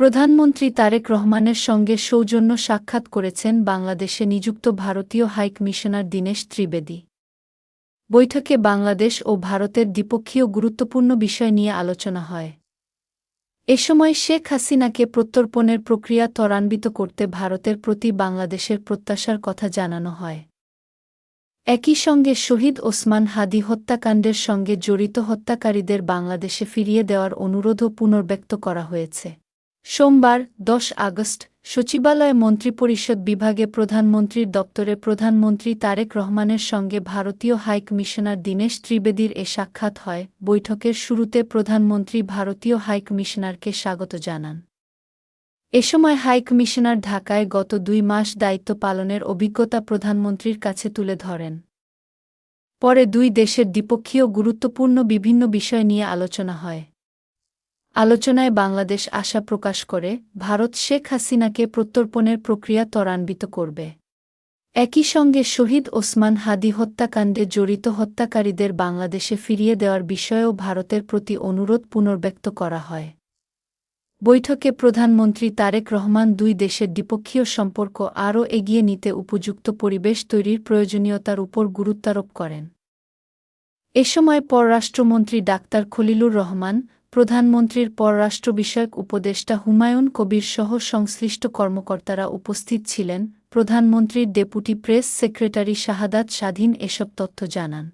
প্রধানমন্ত্রী তারেক রহমানের সঙ্গে সৌজন্য সাক্ষাৎ করেছেন বাংলাদেশে নিযুক্ত ভারতীয় হাইকমিশনার দীনেশ ত্রিবেদী। বৈঠকে বাংলাদেশ ও ভারতের দ্বিপক্ষীয় গুরুত্বপূর্ণ বিষয় নিয়ে আলোচনা হয়। এ সময় শেখ হাসিনাকে প্রত্যর্পণের প্রক্রিয়া ত্বরান্বিত করতে ভারতের প্রতি বাংলাদেশের প্রত্যাশার কথা জানানো হয়। একই সঙ্গে শহীদ ওসমান হাদি হত্যাকাণ্ডের সঙ্গে জড়িত হত্যাকারীদের বাংলাদেশে ফিরিয়ে দেওয়ার অনুরোধও পুনর্ব্যক্ত করা হয়েছে। সোমবার ১০ আগস্ট সচিবালয়ে মন্ত্রিপরিষদ বিভাগে প্রধানমন্ত্রীর দপ্তরে প্রধানমন্ত্রী তারেক রহমানের সঙ্গে ভারতীয় হাইকমিশনার দীনেশ ত্রিবেদীর এ সাক্ষাৎ হয়। বৈঠকের শুরুতে প্রধানমন্ত্রী ভারতীয় হাইকমিশনারকে স্বাগত জানান। এ সময় হাইকমিশনার ঢাকায় গত ২ মাস দায়িত্ব পালনের অভিজ্ঞতা প্রধানমন্ত্রীর কাছে তুলে ধরেন। পরে দুই দেশের দ্বিপক্ষীয় গুরুত্বপূর্ণ বিভিন্ন বিষয় নিয়ে আলোচনা হয়। আলোচনায় বাংলাদেশ আশা প্রকাশ করে ভারত শেখ হাসিনাকে প্রত্যর্পণের প্রক্রিয়া ত্বরান্বিত করবে। একই সঙ্গে শহীদ ওসমান হাদি হত্যাকাণ্ডে জড়িত হত্যাকারীদের বাংলাদেশে ফিরিয়ে দেওয়ার বিষয়েও ভারতের প্রতি অনুরোধ পুনর্ব্যক্ত করা হয়। বৈঠকে প্রধানমন্ত্রী তারেক রহমান দুই দেশের দ্বিপক্ষীয় সম্পর্ক আরও এগিয়ে নিতে উপযুক্ত পরিবেশ তৈরির প্রয়োজনীয়তার উপর গুরুত্বারোপ করেন। এ সময় পররাষ্ট্রমন্ত্রী ডাক্তার খলিলুর রহমান, প্রধানমন্ত্রীর পররাষ্ট্র বিষয়ক উপদেষ্টা হুমায়ুন কবির সহ সংশ্লিষ্ট কর্মকর্তারা উপস্থিত ছিলেন। প্রধানমন্ত্রীর ডেপুটি প্রেস সেক্রেটারি শাহাদাত স্বাধীন এসব তথ্য জানান।